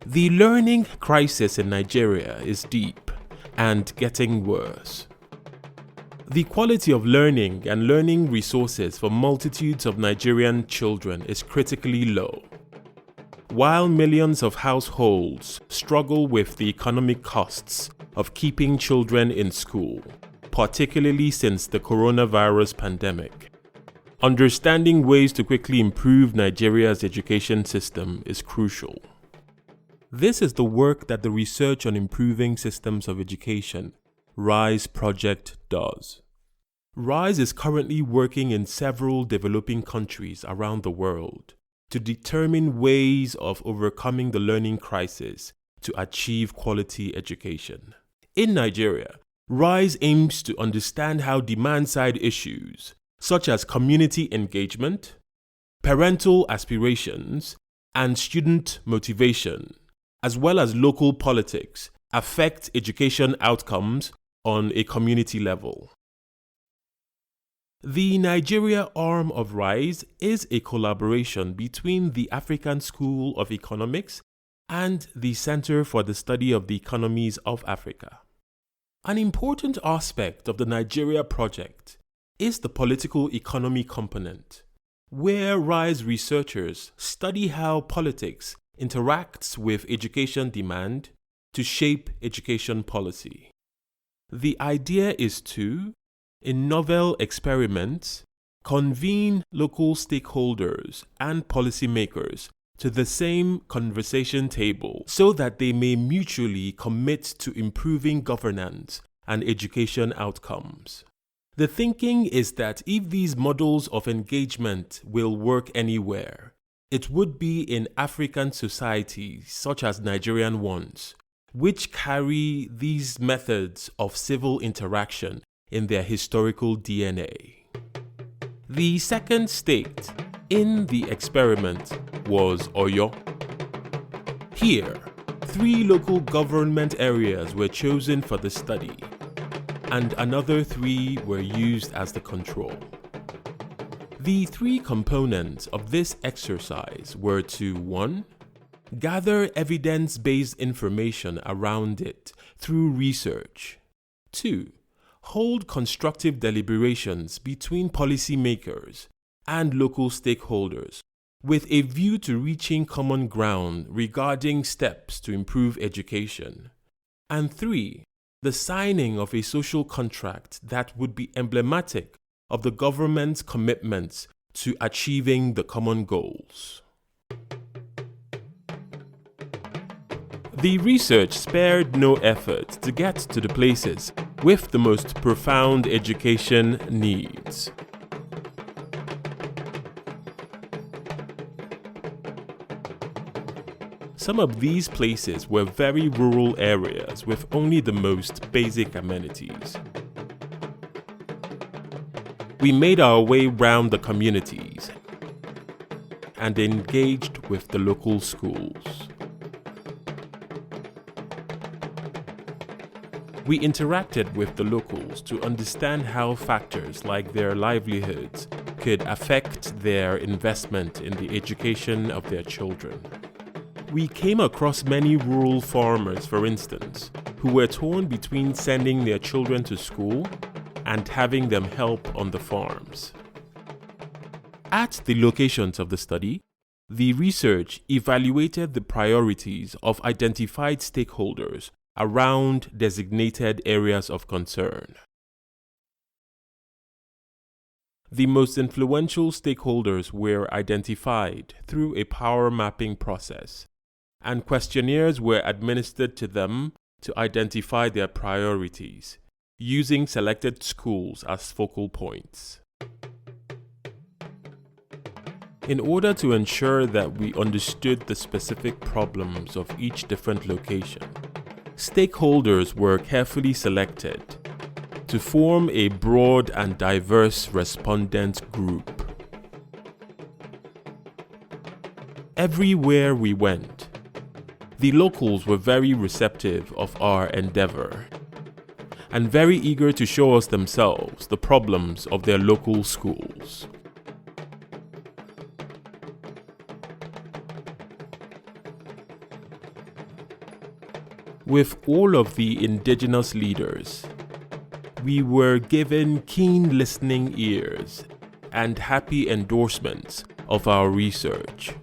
The learning crisis in Nigeria is deep and getting worse. The quality of learning and learning resources for multitudes of Nigerian children is critically low. While millions of households struggle with the economic costs of keeping children in school, particularly since the coronavirus pandemic, understanding ways to quickly improve Nigeria's education system is crucial. This is the work that the Research on Improving Systems of Education, RISE project does. RISE is currently working in several developing countries around the world to determine ways of overcoming the learning crisis to achieve quality education. In Nigeria, RISE aims to understand how demand-side issues such as community engagement, parental aspirations, and student motivation, as well as local politics, affect education outcomes on a community level. The Nigeria arm of RISE is a collaboration between the African School of Economics and the Center for the Study of the Economies of Africa. An important aspect of the Nigeria project is the political economy component, where RISE researchers study how politics interacts with education demand to shape education policy. The idea is to, in novel experiments, convene local stakeholders and policymakers to the same conversation table so that they may mutually commit to improving governance and education outcomes. The thinking is that if these models of engagement will work anywhere, it would be in African societies such as Nigerian ones, which carry these methods of civil interaction in their historical DNA. The second state in the experiment was Oyo. Here, 3 local government areas were chosen for the study, and another 3 were used as the control. The 3 components of this exercise were to 1. Gather evidence-based information around it through research. 2. Hold constructive deliberations between policymakers and local stakeholders with a view to reaching common ground regarding steps to improve education. And 3. The signing of a social contract that would be emblematic of the government's commitments to achieving the common goals. The research spared no effort to get to the places with the most profound education needs. Some of these places were very rural areas with only the most basic amenities. We made our way round the communities and engaged with the local schools. We interacted with the locals to understand how factors like their livelihoods could affect their investment in the education of their children. We came across many rural farmers, for instance, who were torn between sending their children to school and having them help on the farms. At the locations of the study, the research evaluated the priorities of identified stakeholders around designated areas of concern. The most influential stakeholders were identified through a power mapping process, and questionnaires were administered to them to identify their priorities, using selected schools as focal points. In order to ensure that we understood the specific problems of each different location, stakeholders were carefully selected to form a broad and diverse respondent group. Everywhere we went, the locals were very receptive of our endeavor and very eager to show us themselves the problems of their local schools. With all of the indigenous leaders, we were given keen listening ears and happy endorsements of our research.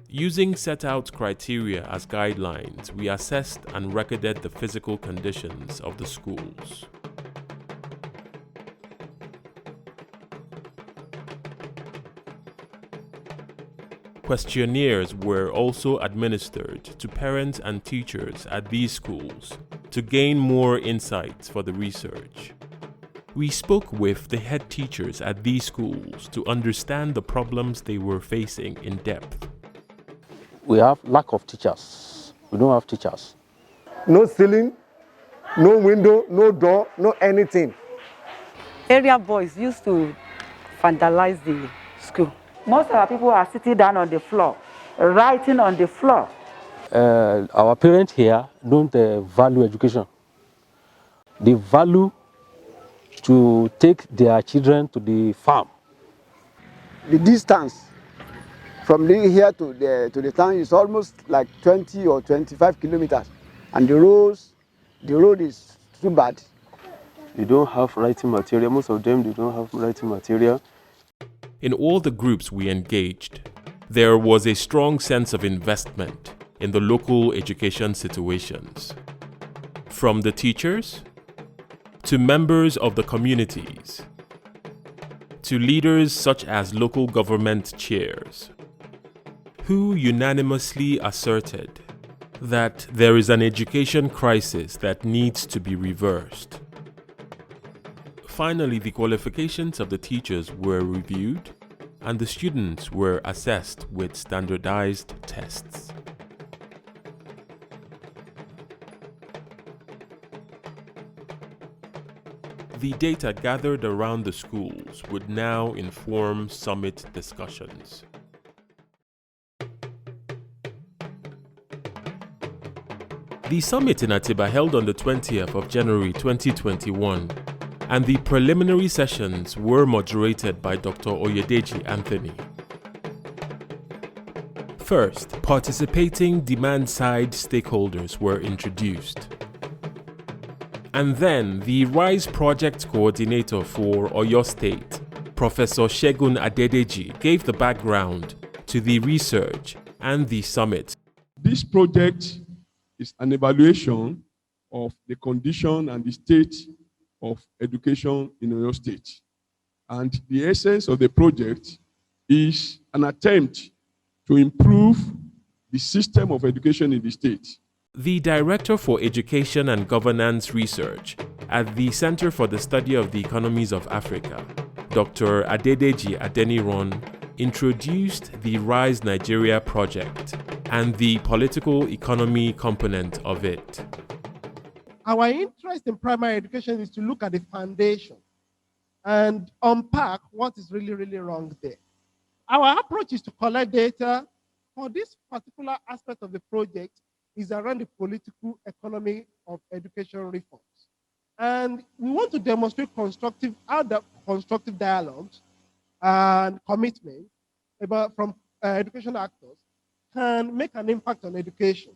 Using set-out criteria as guidelines, we assessed and recorded the physical conditions of the schools. Questionnaires were also administered to parents and teachers at these schools to gain more insights for the research. We spoke with the head teachers at these schools to understand the problems they were facing in depth. We have lack of teachers. We don't have teachers. No ceiling, no window, no door, no anything. Area boys used to vandalize the school. Most of our people are sitting down on the floor, writing on the floor. Our parents here don't value education. They value to take their children to the farm. The distance from here to the town is almost like 20 or 25 kilometers. And the road is too bad. They don't have writing material. Most of them, they don't have writing material. In all the groups we engaged, there was a strong sense of investment in the local education situations. From the teachers, to members of the communities, to leaders such as local government chairs, who unanimously asserted that there is an education crisis that needs to be reversed. Finally, the qualifications of the teachers were reviewed and the students were assessed with standardized tests. The data gathered around the schools would now inform summit discussions. The summit in Atiba held on the 20th of January 2021, and the preliminary sessions were moderated by Dr. Oyedeji Anthony. First, participating demand-side stakeholders were introduced. And then the RISE project coordinator for Oyo State, Professor Segun Adedeji, gave the background to the research and the summit. This project is an evaluation of the condition and the state of education in Oyo State. And the essence of the project is an attempt to improve the system of education in the state. The Director for Education and Governance Research at the Center for the Study of the Economies of Africa, Dr. Adedeji Adeniran, introduced the RISE Nigeria project and the political economy component of it. Our interest in primary education is to look at the foundation and unpack what is really, really wrong there. Our approach is to collect data for this particular aspect of the project is around the political economy of education reforms. And we want to demonstrate constructive dialogues and commitment from education actors can make an impact on education.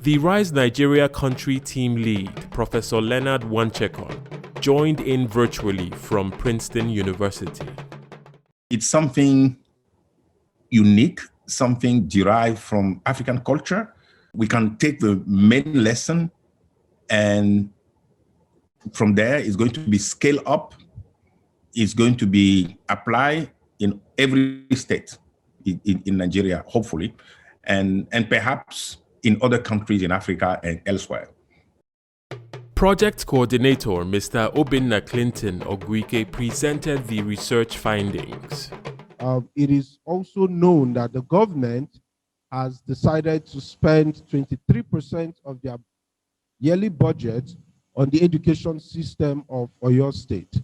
The RISE Nigeria country team lead, Professor Leonard Wanchekon, joined in virtually from Princeton University. It's something unique, something derived from African culture. We can take the main lesson and from there it's going to be scaled up. It's going to be applied in every state in Nigeria, hopefully, and perhaps in other countries in Africa and elsewhere. Project coordinator Mr. Obinna Clinton Oguike presented the research findings. It is also known that the government has decided to spend 23% of their yearly budget on the education system of Oyo State.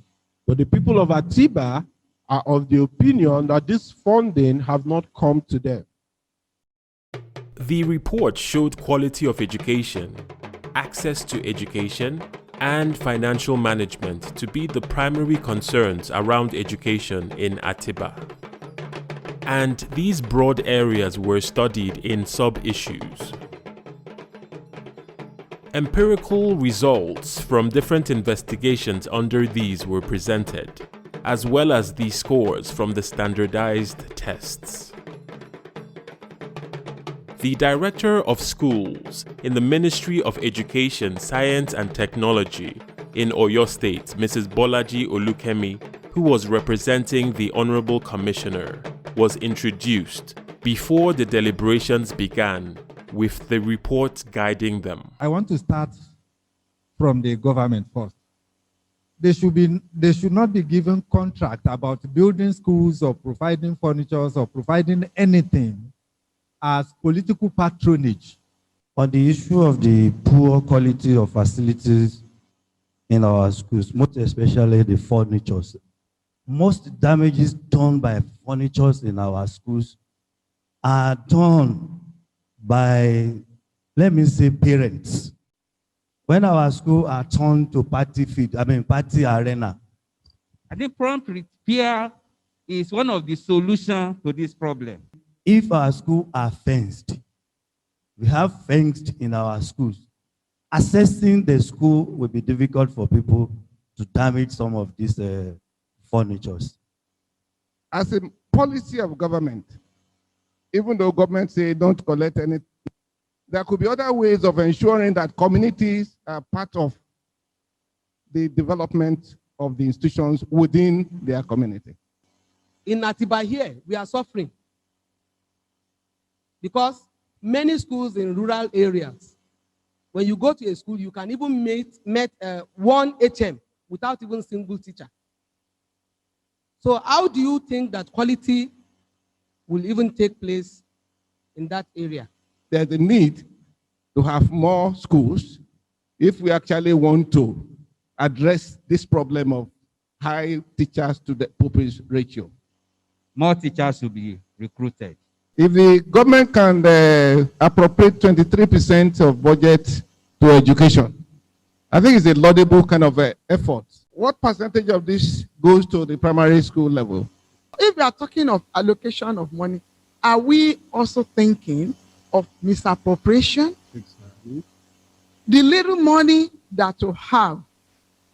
But the people of Atiba are of the opinion that this funding have not come to them. The report showed quality of education, access to education, and financial management to be the primary concerns around education in Atiba. and these broad areas were studied in sub-issues. Empirical results from different investigations under these were presented, as well as the scores from the standardized tests. The Director of Schools in the Ministry of Education, Science and Technology in Oyo State, Mrs. Bolaji Olukemi, who was representing the Honorable Commissioner, was introduced before the deliberations began, with the report guiding them. I want to start from the government first. They should not be given contract about building schools or providing furniture or providing anything as political patronage. On the issue of the poor quality of facilities in our schools, most especially the furnitures, most damages done by furnitures in our schools are done by, let me say, parents. When our schools are turned to party arena. I think prompt repair is one of the solutions to this problem. If our schools are fenced, we have fenced in our schools, assessing the school will be difficult for people to damage some of these furnitures. As a policy of government, even though government say don't collect anything, there could be other ways of ensuring that communities are part of the development of the institutions within their community. In Atiba here, we are suffering because many schools in rural areas, when you go to a school, you can even meet one HM without even a single teacher. So how do you think that quality will even take place in that area? There's a need to have more schools if we actually want to address this problem of high teachers to the pupils ratio. More teachers should be recruited. If the government can appropriate 23% of budget to education, I think it's a laudable kind of effort. What percentage of this goes to the primary school level? If we are talking of allocation of money, are we also thinking of misappropriation? Exactly. The little money that you have,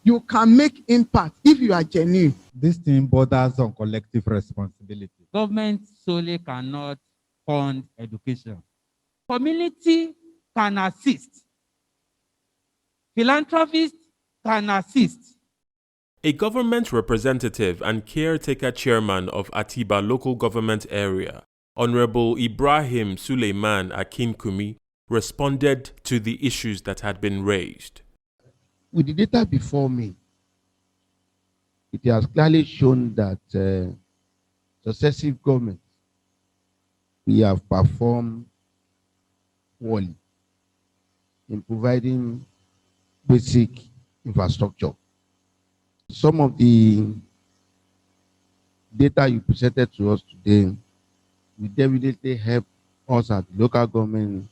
you can make impact if you are genuine. This thing borders on collective responsibility. Government solely cannot fund education. Community can assist. Philanthropists can assist. A government representative and caretaker chairman of Atiba local government area, Honorable Ibrahim Suleiman Akinkumi, responded to the issues that had been raised. With the data before me, it has clearly shown that successive governments, we have performed poorly in providing basic infrastructure. Some of the data you presented to us today will definitely help us at local government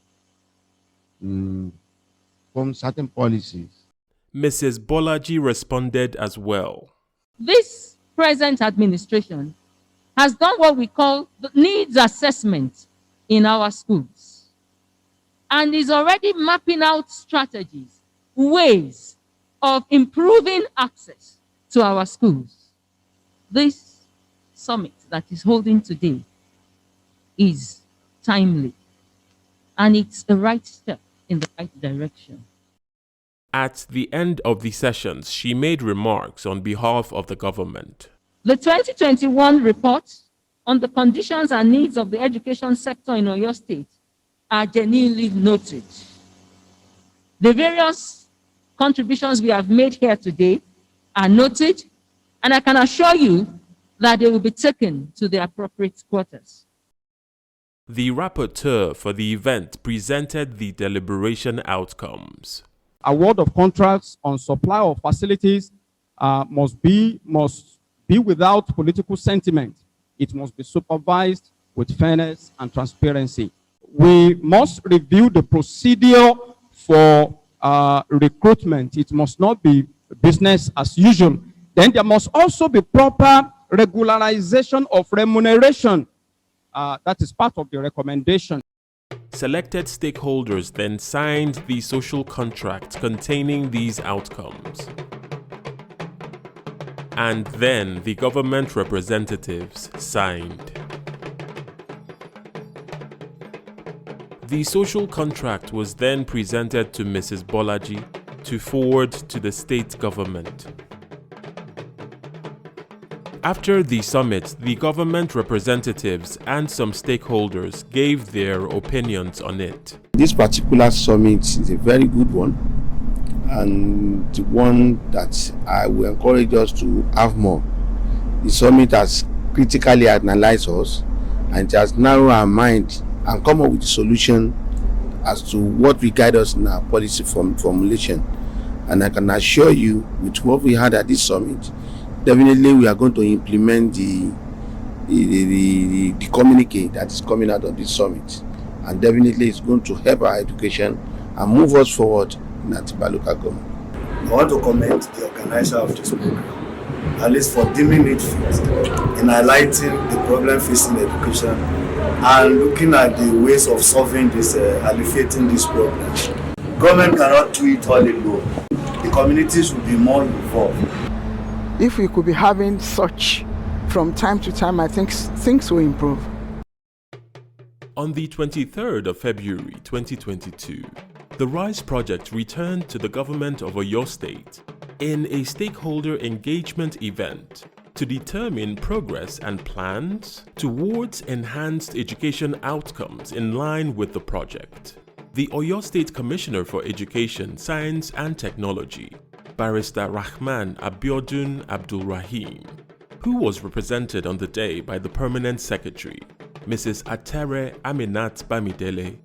form certain policies. Mrs. Bolaji responded as well. This present administration has done what we call the needs assessment in our schools and is already mapping out strategies, ways of improving access to our schools. This summit that is holding today is timely and it's the right step in the right direction. At the end of the sessions, she made remarks on behalf of the government. The 2021 report on the conditions and needs of the education sector in Oyo State are genuinely noted. The various contributions we have made here today are noted, and I can assure you that they will be taken to the appropriate quarters. The rapporteur for the event presented the deliberation outcomes. Award of contracts on supply of facilities must be without political sentiment. It must be supervised with fairness and transparency. We must review the procedure for recruitment. It must not be business as usual. Then there must also be proper regularization of remuneration That is part of the recommendation. Selected stakeholders then signed the social contract containing these outcomes. And then the government representatives signed. The social contract was then presented to Mrs. Bolaji to forward to the state government. After the summit, the government representatives and some stakeholders gave their opinions on it. This particular summit is a very good one, and the one that I will encourage us to have more. The summit has critically analyzed us, and it has narrowed our mind and come up with a solution as to what will guide us in our policy formulation. And I can assure you, with what we had at this summit, definitely we are going to implement the communique that is coming out of this summit, and definitely it's going to help our education and move us forward in Atiba local government. I want to commend the organizer of this program, at least for deeming it fit in highlighting the problem facing education and looking at the ways of solving this, alleviating this problem. Government cannot do it all alone. The communities will be more involved. If we could be having such from time to time, I think things will improve. On the 23rd of February 2022, the RISE project returned to the government of Oyo State in a stakeholder engagement event to determine progress and plans towards enhanced education outcomes in line with the project. The Oyo State Commissioner for Education, Science and Technology, Barrister Rahman Abiodun Abdul Rahim, who was represented on the day by the Permanent Secretary, Mrs. Atere Aminat Bamidele,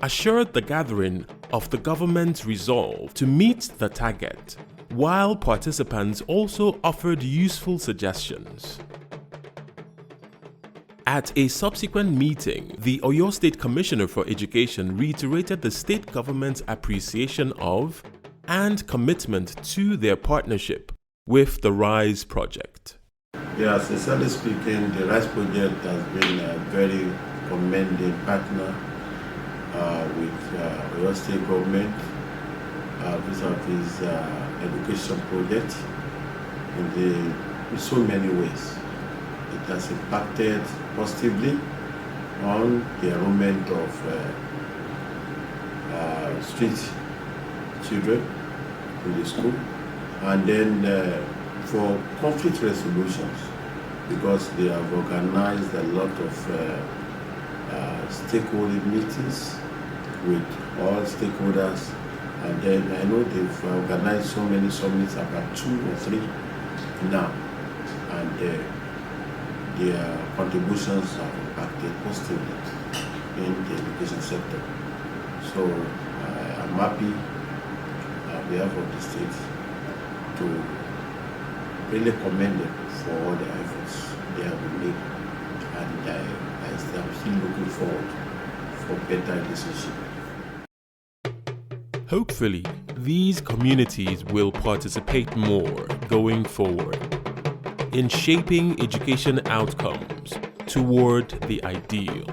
assured the gathering of the government's resolve to meet the target, while participants also offered useful suggestions. At a subsequent meeting, the Oyo State Commissioner for Education reiterated the state government's appreciation of and commitment to their partnership with the RISE project. Yeah, sincerely speaking, the RISE project has been a very commended partner with Oyo State government vis-a-vis education project in so many ways. It has impacted positively on the enrollment of street children in the school, and then for conflict resolutions, because they have organized a lot of stakeholder meetings with all stakeholders, and then I know they've organized so many summits, about 2 or 3 now, and their contributions have impacted positively in the education sector. So I'm happy on behalf of the state to really commend them for all the efforts they have been making, and I'm still looking forward for better decisions. Hopefully, these communities will participate more going forward in shaping education outcomes toward the ideal.